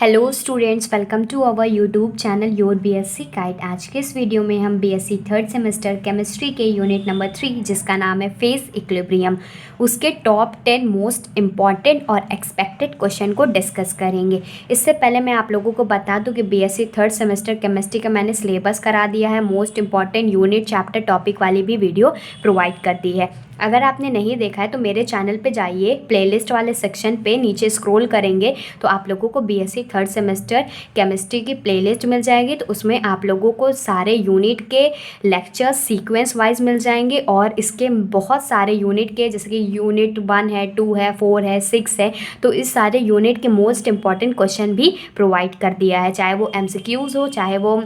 Hello students, welcome to our YouTube channel your BSc guide. आज के इस video में हम बीएससी थर्ड सेमेस्टर केमिस्ट्री के यूनिट नंबर 3 जिसका नाम है फेज इक्विलिब्रियम, उसके टॉप 10 मोस्ट इम्पॉर्टेंट और एक्सपेक्टेड क्वेश्चन को डिस्कस करेंगे। इससे पहले मैं आप लोगों को बता दूं कि बीएससी थर्ड सेमेस्टर केमिस्ट्री का मैंने सिलेबस करा दिया है, most important unit chapter topic वाली भी वीडियो प्रोवाइड कर दी है। अगर आपने नहीं देखा है तो मेरे चैनल पे जाइए, प्लेलिस्ट वाले सेक्शन पे नीचे स्क्रॉल करेंगे तो आप लोगों को बीएससी थर्ड सेमेस्टर केमिस्ट्री की प्लेलिस्ट मिल जाएगी। तो उसमें आप लोगों को सारे यूनिट के लेक्चर्स सीक्वेंस वाइज मिल जाएंगे और इसके बहुत सारे यूनिट के, जैसे कि यूनिट 1 है, 2 है, 4 है, 6 है, तो इस सारे यूनिट के मोस्ट इंपॉर्टेंट क्वेश्चन भी प्रोवाइड कर दिया है, चाहे वो एमसीक्यूज़ हो चाहे वो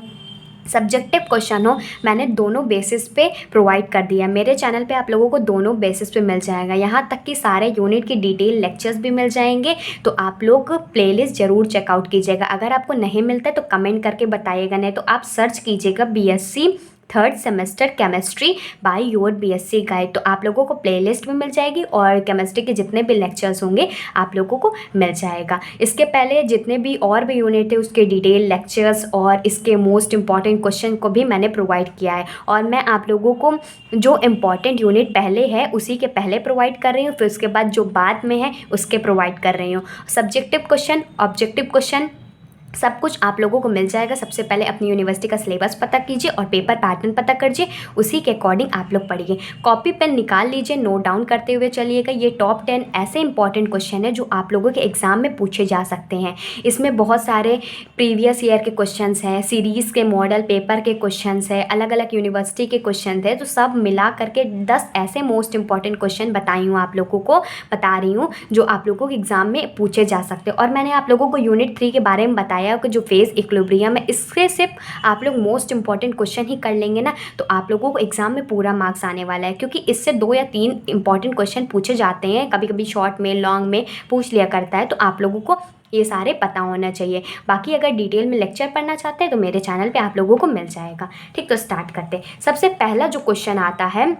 सब्जेक्टिव क्वेश्चन हो। मैंने दोनों बेसिस पे प्रोवाइड कर दिया। मेरे चैनल पे आप लोगों को दोनों बेसिस पे मिल जाएगा, यहाँ तक कि सारे यूनिट की डिटेल लेक्चर्स भी मिल जाएंगे। तो आप लोग प्लेलिस्ट ज़रूर चेकआउट कीजिएगा। अगर आपको नहीं मिलता है तो कमेंट करके बताइएगा, नहीं तो आप सर्च कीजिएगा BSc third semester chemistry by your BSc guide, तो आप लोगों को प्लेलिस्ट भी मिल जाएगी और केमिस्ट्री के जितने भी लेक्चर्स होंगे आप लोगों को मिल जाएगा। इसके पहले जितने भी और भी यूनिट थे उसके डिटेल लेक्चर्स और इसके मोस्ट इम्पॉर्टेंट क्वेश्चन को भी मैंने प्रोवाइड किया है, और मैं आप लोगों को जो इम्पॉर्टेंट यूनिट पहले है उसी के पहले प्रोवाइड कर रही हूँ, फिर उसके बाद जो बाद में है उसके प्रोवाइड कर रही हूँ। सब्जेक्टिव क्वेश्चन, ऑब्जेक्टिव क्वेश्चन, सब कुछ आप लोगों को मिल जाएगा। सबसे पहले अपनी यूनिवर्सिटी का सिलेबस पता कीजिए और पेपर पैटर्न पता कीजिए, उसी के अकॉर्डिंग आप लोग पढ़िए। कॉपी पेन निकाल लीजिए, नोट डाउन करते हुए चलिएगा। ये टॉप 10 ऐसे इंपॉर्टेंट क्वेश्चन है जो आप लोगों के एग्जाम में पूछे जा सकते हैं। इसमें बहुत सारे प्रीवियस ईयर के क्वेश्चंस हैं, सीरीज़ के मॉडल पेपर के क्वेश्चंस है, अलग अलग यूनिवर्सिटी के क्वेश्चन थे, तो सब मिला करके 10 ऐसे मोस्ट इंपॉर्टेंट क्वेश्चन बताई हूँ, आप लोगों को बता रही हूँ जो आप लोगों के एग्जाम में पूछे जा सकते हैं। और मैंने आप लोगों को यूनिट 3 के बारे में बताया कि जो फेज इक्विलिब्रियम है, इससे सिर्फ आप लोग मोस्ट इंपॉर्टेंट क्वेश्चन ही कर लेंगे ना, तो आप लोगों को एग्जाम में पूरा मार्क्स आने वाला है, क्योंकि इससे 2 या 3 इंपॉर्टेंट क्वेश्चन पूछे जाते हैं, कभी कभी शॉर्ट में लॉन्ग में पूछ लिया करता है, तो आप लोगों को ये सारे पता होना चाहिए। बाकी अगर डिटेल में लेक्चर पढ़ना चाहते हैं तो मेरे चैनल पे आप लोगों को मिल जाएगा। ठीक, तो स्टार्ट करते हैं। सबसे पहला जो क्वेश्चन आता है,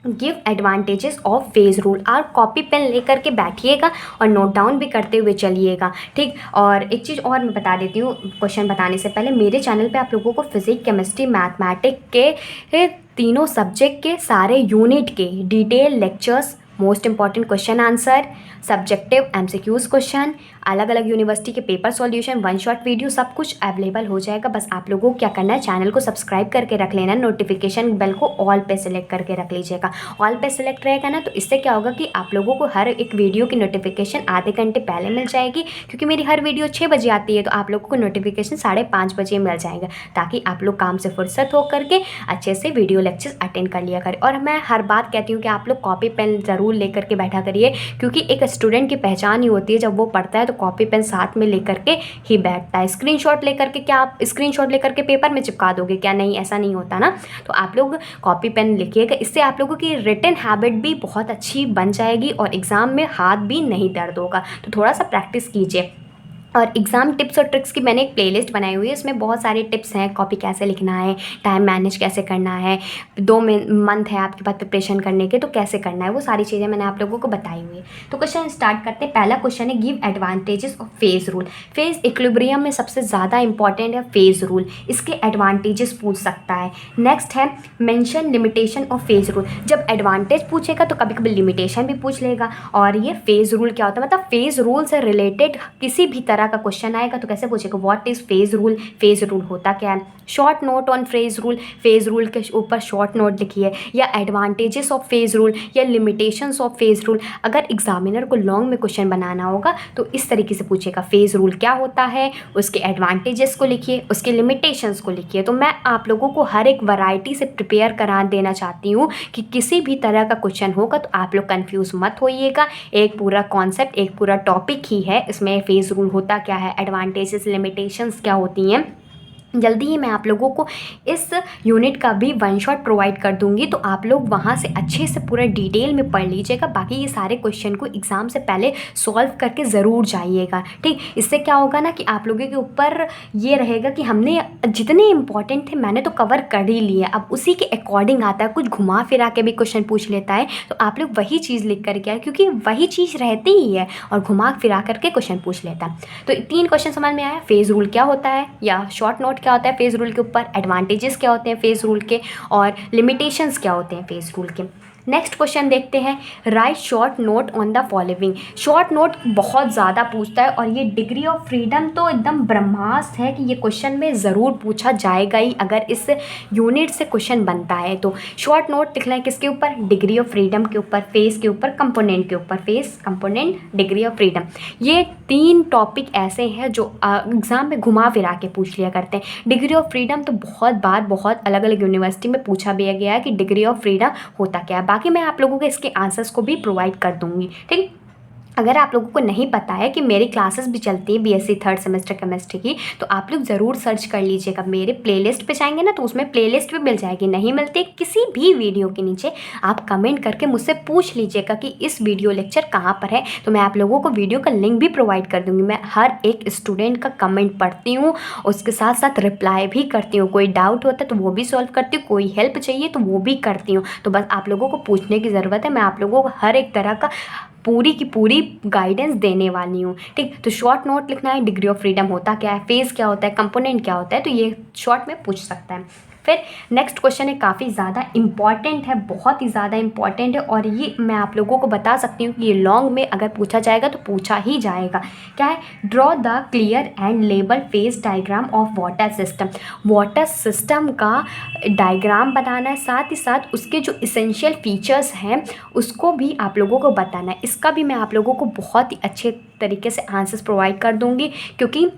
give advantages of phase rule. आप कॉपी पेन लेकर के बैठिएगा और नोट डाउन भी करते हुए चलिएगा। ठीक, और एक चीज़ और मैं बता देती हूँ क्वेश्चन बताने से पहले, मेरे चैनल पे आप लोगों को फिजिक्स, केमिस्ट्री, मैथमेटिक्स के तीनों सब्जेक्ट के सारे यूनिट के detail lectures, most important question answer, subjective MCQs question, अलग अलग यूनिवर्सिटी के paper solution, one shot video, सब कुछ अवेलेबल हो जाएगा। बस आप लोगों को क्या करना है, चैनल को सब्सक्राइब करके रख लेना, नोटिफिकेशन बेल को ऑल पे सेलेक्ट करके रख लीजिएगा। ऑल पे सेलेक्ट रहेगा ना, तो इससे क्या होगा कि आप लोगों को हर एक वीडियो की नोटिफिकेशन आधे घंटे पहले मिल जाएगी, क्योंकि मेरी हर वीडियो 6 बजे आती है, तो आप लोगों को नोटिफिकेशन 5:30 बजे मिल जाएगा, ताकि आप लोग काम से फुर्सत हो करके अच्छे से वीडियो लेक्चर्स अटेंड कर लिया करें। और मैं हर बात कहती हूँ कि आप लोग कॉपी पेन ज़रूर लेकर के बैठा करिए, क्योंकि एक स्टूडेंट की पहचान ही होती है जब वो पढ़ता है तो कॉपी पेन साथ में लेकर के ही बैठता है। स्क्रीनशॉट लेकर के, क्या आप स्क्रीनशॉट लेकर के पेपर में चिपका दोगे क्या? नहीं, ऐसा नहीं होता ना। तो आप लोग कॉपी पेन लिखिएगा, इससे आप लोगों की रिटन हैबिट भी बहुत अच्छी बन जाएगी और एग्ज़ाम में हाथ भी नहीं दर्द होगा। तो थोड़ा सा प्रैक्टिस कीजिए। और एग्ज़ाम टिप्स और ट्रिक्स की मैंने एक प्लेलिस्ट बनाई हुई है, इसमें बहुत सारे टिप्स हैं, कॉपी कैसे लिखना है, टाइम मैनेज कैसे करना है, 2 मंथ है आपके पास प्रिपरेशन करने के, तो कैसे करना है, वो सारी चीज़ें मैंने आप लोगों को बताई हुई है। तो क्वेश्चन स्टार्ट करते हैं। पहला क्वेश्चन है, give advantages of phase rule. Phase equilibrium में सबसे ज़्यादा इंपॉर्टेंट है फेज रूल, इसके एडवांटेजेस पूछ सकता है। नेक्स्ट है, mention limitation of phase rule. जब एडवांटेज पूछेगा तो कभी कभी लिमिटेशन भी पूछ लेगा। और ये फेज रूल क्या होता है, मतलब फेज रूल से रिलेटेड किसी भी तरह का क्वेश्चन आएगा तो कैसे पूछेगा, what is phase rule, phase rule होता क्या है, short note on phase rule, phase rule के ऊपर शॉर्ट नोट लिखिए, या एडवांटेजेस ऑफ फेज रूल, या लिमिटेशंस ऑफ फेज रूल। अगर एग्जामिनर को लॉन्ग में क्वेश्चन बनाना होगा तो इस तरीके से पूछेगा, फेज रूल क्या होता है, उसके एडवांटेजेस को लिखिए, उसके लिमिटेशंस को लिखिए। तो मैं आप लोगों को हर एक वैरायटी से प्रिपेयर करा देना चाहती हूँ कि किसी भी तरह का क्वेश्चन होगा तो आप लोग कंफ्यूज मत होइएगा। एक पूरा कॉन्सेप्ट, एक पूरा टॉपिक ही है, इसमें फेज रूल होता क्या है, एडवांटेजेस लिमिटेशंस क्या होती हैं, जल्दी ही मैं आप लोगों को इस यूनिट का भी वन शॉट प्रोवाइड कर दूंगी, तो आप लोग वहाँ से अच्छे से पूरा डिटेल में पढ़ लीजिएगा। बाकी ये सारे क्वेश्चन को एग्ज़ाम से पहले सॉल्व करके ज़रूर जाइएगा, ठीक। इससे क्या होगा ना कि आप लोगों के ऊपर ये रहेगा कि हमने जितने इंपॉर्टेंट थे मैंने तो कवर कर ही लिए, अब उसी के अकॉर्डिंग आता है, कुछ घुमा फिरा के भी क्वेश्चन पूछ लेता है, तो आप लोग वही चीज़ लिख करके आए, क्योंकि वही चीज़ रहती ही है और घुमा फिरा करके क्वेश्चन पूछ लेता है। तो 3 क्वेश्चन समझ में आया, फेज़ रूल क्या होता है या शॉर्ट नोट क्या होता है फेज़ रूल के ऊपर, एडवांटेजेस क्या होते हैं फेज़ रूल के, और लिमिटेशंस क्या होते हैं फेज़ रूल के। नेक्स्ट क्वेश्चन देखते हैं, right short note on the following. Short note बहुत ज़्यादा पूछता है और ये डिग्री ऑफ फ्रीडम तो एकदम ब्रह्मास्त्र है कि ये क्वेश्चन में ज़रूर पूछा जाएगा ही अगर इस यूनिट से क्वेश्चन बनता है। तो शॉर्ट नोट लिखना है किसके ऊपर, डिग्री ऑफ फ्रीडम के ऊपर, फेज़ के ऊपर, कंपोनेंट के ऊपर, phase, component, degree of freedom. ये 3 टॉपिक ऐसे हैं जो एग्ज़ाम में घुमा फिरा के पूछ लिया करते हैं। डिग्री ऑफ फ्रीडम तो बहुत बार बहुत अलग अलग यूनिवर्सिटी में पूछा भी गया है कि डिग्री ऑफ फ्रीडम होता क्या है। बाकी मैं आप लोगों को इसके आंसर्स को भी प्रोवाइड कर दूंगी, ठीक। अगर आप लोगों को नहीं पता है कि मेरी क्लासेस भी चलती है बीएससी थर्ड सेमेस्टर केमिस्ट्री की, तो आप लोग ज़रूर सर्च कर लीजिएगा। मेरे प्लेलिस्ट पे जाएंगे ना तो उसमें प्लेलिस्ट भी मिल जाएगी। नहीं मिलती किसी भी वीडियो के नीचे आप कमेंट करके मुझसे पूछ लीजिएगा कि इस वीडियो लेक्चर कहाँ पर है, तो मैं आप लोगों को वीडियो का लिंक भी प्रोवाइड कर दूँगी। मैं हर एक स्टूडेंट का कमेंट पढ़ती हूँ, उसके साथ साथ रिप्लाई भी करती हूँ। कोई डाउट होता है तो वो भी सॉल्व करती हूँ, कोई हेल्प चाहिए तो वो भी करती हूँ। तो बस आप लोगों को पूछने की ज़रूरत है, मैं आप लोगों को हर एक तरह का पूरी की पूरी गाइडेंस देने वाली हूँ, ठीक। तो शॉर्ट नोट लिखना है, डिग्री ऑफ फ्रीडम होता क्या है, फेज़ क्या होता है, कंपोनेंट क्या होता है, तो ये शॉर्ट में पूछ सकता है। फिर नेक्स्ट क्वेश्चन है, काफ़ी ज़्यादा इंपॉर्टेंट है, बहुत ही ज़्यादा इंपॉर्टेंट है, और ये मैं आप लोगों को बता सकती हूँ कि ये लॉन्ग में अगर पूछा जाएगा तो पूछा ही जाएगा। क्या है, draw the clear and label phase diagram of water system. Water system का डायग्राम बनाना है, साथ ही साथ उसके जो इसेंशियल फीचर्स हैं उसको भी आप लोगों को बताना है। इसका भी मैं आप लोगों को बहुत ही अच्छे तरीके से आंसर्स प्रोवाइड कर दूँगी, क्योंकि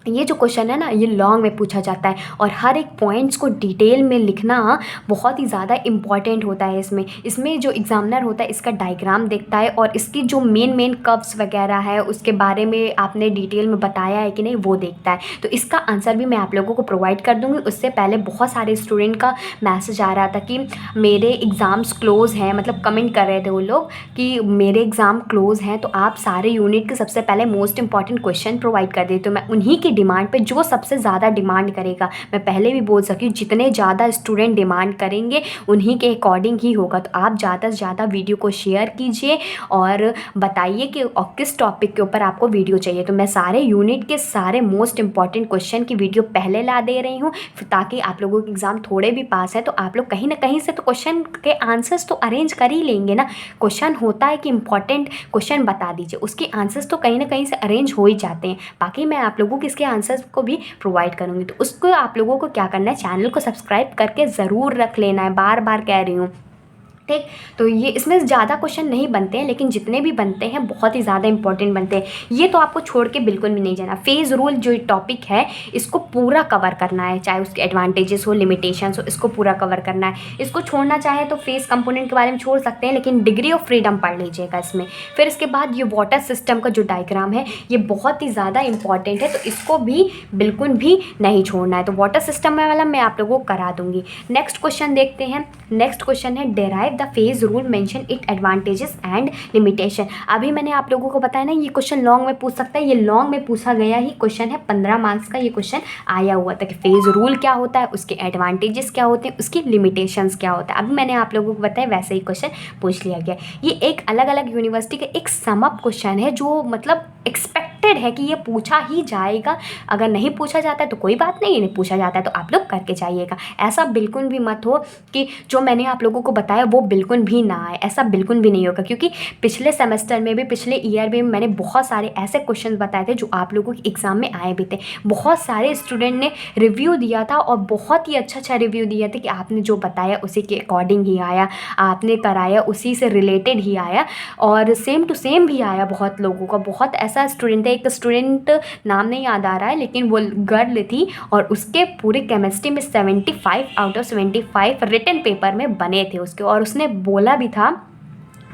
ये जो क्वेश्चन है ना ये लॉन्ग में पूछा जाता है और हर एक पॉइंट्स को डिटेल में लिखना बहुत ही ज़्यादा इम्पॉर्टेंट होता है। इसमें जो एग्ज़ामिनर होता है इसका डायग्राम देखता है और इसकी जो मेन कर्व्स वगैरह है उसके बारे में आपने डिटेल में बताया है कि नहीं वो देखता है। तो इसका आंसर भी मैं आप लोगों को प्रोवाइड कर दूँगी। उससे पहले बहुत सारे स्टूडेंट का मैसेज आ रहा था कि मेरे एग्ज़ाम्स क्लोज़ हैं, मतलब कमेंट कर रहे थे वो लोग कि मेरे एग्ज़ाम क्लोज़ हैं, तो आप सारे यूनिट के सबसे पहले मोस्ट इंपॉर्टेंट क्वेश्चन प्रोवाइड कर देते हो। मैं उन्हीं की डिमांड पे, जो सबसे ज़्यादा डिमांड करेगा, मैं पहले भी बोल सकी हूँ जितने ज़्यादा स्टूडेंट डिमांड करेंगे उन्हीं के अकॉर्डिंग ही होगा। तो आप ज़्यादा से ज़्यादा वीडियो को शेयर कीजिए और बताइए कि किस टॉपिक के ऊपर आपको वीडियो चाहिए। तो मैं सारे यूनिट के सारे मोस्ट इंपॉर्टेंट क्वेश्चन की वीडियो पहले ला दे रही हूँ, ताकि आप लोगों के एग्ज़ाम थोड़े भी पास है तो आप लोग कहीं ना कहीं से तो क्वेश्चन के आंसर्स तो अरेंज कर ही लेंगे ना। क्वेश्चन होता है कि इंपॉर्टेंट क्वेश्चन बता दीजिए, उसके आंसर्स तो कहीं ना कहीं से अरेंज हो ही जाते हैं। बाकी मैं आप लोगों को इसके आंसर्स को भी प्रोवाइड करूँगी। तो उसको आप लोगों को क्या करना है, चैनल को सब्सक्राइब करके ज़रूर रख लेना है, बार बार कह रही हूँ, ठीक। तो ये इसमें ज़्यादा क्वेश्चन नहीं बनते हैं, लेकिन जितने भी बनते हैं बहुत ही ज़्यादा इंपॉर्टेंट बनते हैं। ये तो आपको छोड़ के बिल्कुल भी नहीं जाना। फेज़ रूल जो टॉपिक है इसको पूरा कवर करना है, चाहे उसके एडवांटेजेस हो, लिमिटेशंस हो, इसको पूरा कवर करना है। इसको छोड़ना चाहे तो फेज़ कंपोनेंट के बारे में छोड़ सकते हैं, लेकिन डिग्री ऑफ फ्रीडम पढ़ लीजिएगा इसमें। फिर इसके बाद ये वाटर सिस्टम का जो डायग्राम है ये बहुत ही ज़्यादा इंपॉर्टेंट है, तो इसको भी बिल्कुल भी नहीं छोड़ना है। तो वाटर सिस्टम वाला मैं आप लोगों को करा दूँगी। नेक्स्ट क्वेश्चन देखते हैं। नेक्स्ट क्वेश्चन है, derive the phase rule, mention it advantages and limitation. अभी मैंने आप लोगों को बताया ना ये क्वेश्चन लॉन्ग में पूछ सकता है, ये लॉन्ग में पूछा गया ही क्वेश्चन है, 15 मार्क्स का ये क्वेश्चन आया हुआ था कि फेज रूल क्या होता है, उसके एडवांटेजेस क्या होते हैं, उसकी लिमिटेशंस क्या होता है। अभी मैंने आप लोगों को बताया वैसे ही क्वेश्चन पूछ लिया गया। ये एक अलग अलग यूनिवर्सिटी का एक सम अप क्वेश्चन है जो मतलब एक्सपेक्टेड है कि ये पूछा ही जाएगा। अगर नहीं पूछा जाता है तो कोई बात नहीं पूछा जाता है तो आप लोग करके जाइएगा। ऐसा बिल्कुल भी मत हो कि जो मैंने आप लोगों को बताया वो बिल्कुल भी ना आए, ऐसा बिल्कुल भी नहीं होगा, क्योंकि पिछले सेमेस्टर में भी, पिछले ईयर में मैंने बहुत सारे ऐसे क्वेश्चन बताए थे जो आप लोगों के एग्ज़ाम में आए भी थे। बहुत सारे स्टूडेंट ने रिव्यू दिया था और बहुत ही अच्छा रिव्यू दिया था कि आपने जो बताया उसी के अकॉर्डिंग ही आया, आपने कराया उसी से रिलेटेड ही आया और सेम टू सेम भी आया बहुत लोगों का। बहुत ऐसा स्टूडेंट है, एक स्टूडेंट नाम नहीं याद आ रहा है लेकिन वो गर्ल थी और उसके पूरे केमिस्ट्री में 75 आउट ऑफ 75 रिटन पेपर में बने थे उसके, और उसने बोला भी था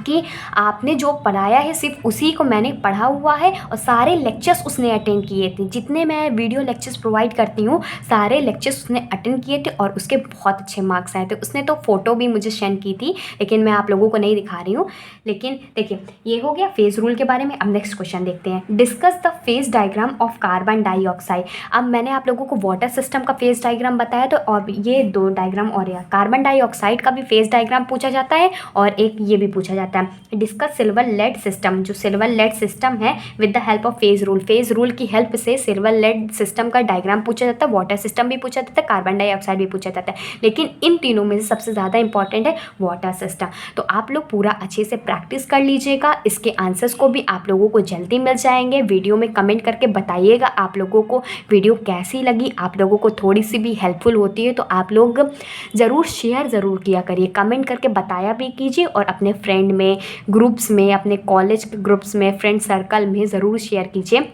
कि आपने जो पढ़ाया है सिर्फ उसी को मैंने पढ़ा हुआ है और सारे लेक्चर्स उसने अटेंड किए थे। जितने मैं वीडियो लेक्चर्स प्रोवाइड करती हूँ सारे लेक्चर्स उसने अटेंड किए थे और उसके बहुत अच्छे मार्क्स आए थे। उसने तो फ़ोटो भी मुझे सेंड की थी, लेकिन मैं आप लोगों को नहीं दिखा रही हूँ। लेकिन देखिए, ये हो गया फेज़ रूल के बारे में। अब नेक्स्ट क्वेश्चन देखते हैं। Discuss the phase diagram of carbon dioxide. अब मैंने आप लोगों को वाटर सिस्टम का फेज़ डायग्राम बताया, तो और ये 2 डायग्राम और या कार्बन डाइऑक्साइड का भी फेज़ डायग्राम पूछा जाता है और एक ये भी पूछा जाता है। Discuss silver lead system. जो सिल्वर लेड सिस्टम है with the help of phase rule. Phase rule की हेल्प से सिल्वर लेड सिस्टम का डायग्राम पूछा जाता है, वाटर सिस्टम भी पूछा जाता है, कार्बन डाइऑक्साइड भी पूछा जाता है। लेकिन इन तीनों में से सबसे ज़्यादा इंपॉर्टेंट है वाटर सिस्टम। तो आप लोग पूरा अच्छे से प्रैक्टिस कर लीजिएगा। इसके आंसर्स को भी आप लोगों को जल्दी मिल जाएंगे। वीडियो में कमेंट करके बताइएगा आप लोगों को वीडियो कैसी लगी। आप लोगों को थोड़ी सी भी हेल्पफुल होती है तो आप लोग ज़रूर शेयर ज़रूर किया करिए, कमेंट करके बताया भी कीजिए और अपने फ्रेंड में, ग्रुप्स में, अपने कॉलेज के ग्रुप्स में, फ्रेंड सर्कल में ज़रूर शेयर कीजिए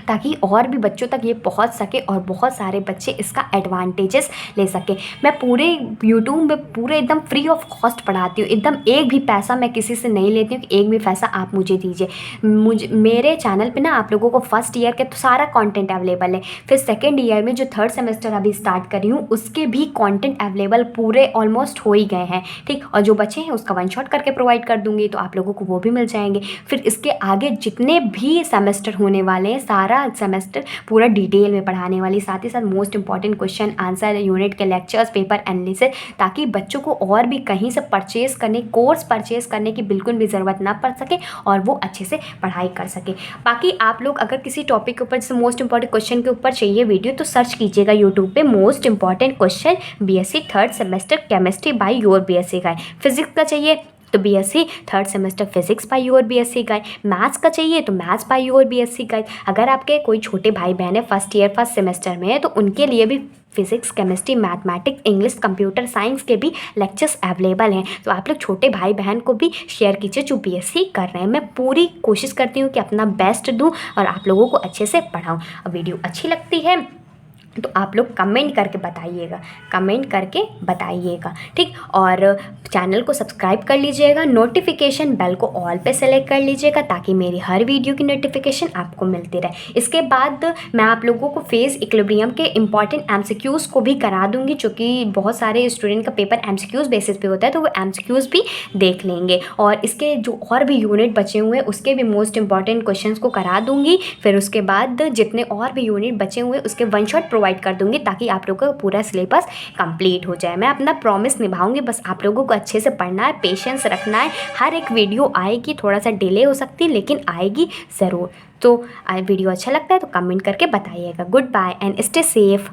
ताकि और भी बच्चों तक ये पहुंच सके और बहुत सारे बच्चे इसका एडवांटेजेस ले सके। मैं पूरे यूट्यूब में पूरे एकदम फ्री ऑफ कॉस्ट पढ़ाती हूँ। एकदम एक भी पैसा मैं किसी से नहीं लेती हूँ कि एक भी पैसा आप मुझे दीजिए। मेरे चैनल पे ना आप लोगों को फर्स्ट ईयर के तो सारा कंटेंट अवेलेबल है। फिर सेकेंड ईयर में जो थर्ड सेमेस्टर अभी स्टार्ट कर रही हूँ उसके भी कंटेंट अवेलेबल पूरे ऑलमोस्ट हो ही गए हैं, ठीक। और जो बचे हैं उसका वन शॉट करके प्रोवाइड कर दूँगी, तो आप लोगों को वो भी मिल जाएंगे। फिर इसके आगे जितने भी सेमेस्टर होने वाले हैं सारा सेमेस्टर पूरा डिटेल में पढ़ाने वाली, साथ ही साथ most important question answer, unit के लेक्चर्स, पेपर एनालिसिस, ताकि बच्चों को और भी कहीं से कोर्स परचेज करने की बिल्कुल भी ज़रूरत ना पड़ सके और वो अच्छे से पढ़ाई कर सके। बाकी आप लोग अगर किसी टॉपिक के ऊपर जैसे मोस्ट इंपॉर्टेंट क्वेश्चन के ऊपर चाहिए वीडियो तो सर्च कीजिएगा यूट्यूब पे most important question BSc third semester chemistry by your BSc guide. Physics का चाहिए तो BSc third semester physics by your BSc guide. Maths का चाहिए तो maths by your BSc guide. अगर आपके कोई छोटे भाई बहन है फर्स्ट ईयर फर्स्ट सेमेस्टर में है तो उनके लिए भी physics, chemistry, mathematics, English, computer science के भी लेक्चर्स अवेलेबल हैं। तो आप लोग छोटे भाई बहन को भी शेयर कीजिए जो बीएससी कर रहे हैं। मैं पूरी कोशिश करती हूँ कि अपना बेस्ट दूँ और आप लोगों को अच्छे से पढ़ाऊँ। अब वीडियो अच्छी लगती है तो आप लोग कमेंट करके बताइएगा, ठीक। और चैनल को सब्सक्राइब कर लीजिएगा, नोटिफिकेशन बेल को ऑल पे सेलेक्ट कर लीजिएगा ताकि मेरी हर वीडियो की नोटिफिकेशन आपको मिलती रहे। इसके बाद मैं आप लोगों को फेज़ इक्विलिब्रियम के इंपॉर्टेंट एमसीक्यूज़ को भी करा दूंगी, जो कि बहुत सारे स्टूडेंट का पेपर एमसीक्यूज़ बेसिस पे होता है, तो वो एमसीक्यूज़ भी देख लेंगे। और इसके जो और भी यूनिट बचे हुए हैं उसके भी मोस्ट इंपॉर्टेंट क्वेश्चन को करा दूंगी। फिर उसके बाद जितने और भी यूनिट बचे हुए उसके वन शॉट प्रोवाइड कर दूंगी ताकि आप लोगों का पूरा सिलेबस कंप्लीट हो जाए। मैं अपना प्रॉमिस निभाऊंगी, बस आप लोगों को अच्छे से पढ़ना है, पेशेंस रखना है। हर एक वीडियो आएगी, थोड़ा सा डिले हो सकती है लेकिन आएगी ज़रूर। तो वीडियो अच्छा लगता है तो कमेंट करके बताइएगा। Goodbye and stay safe.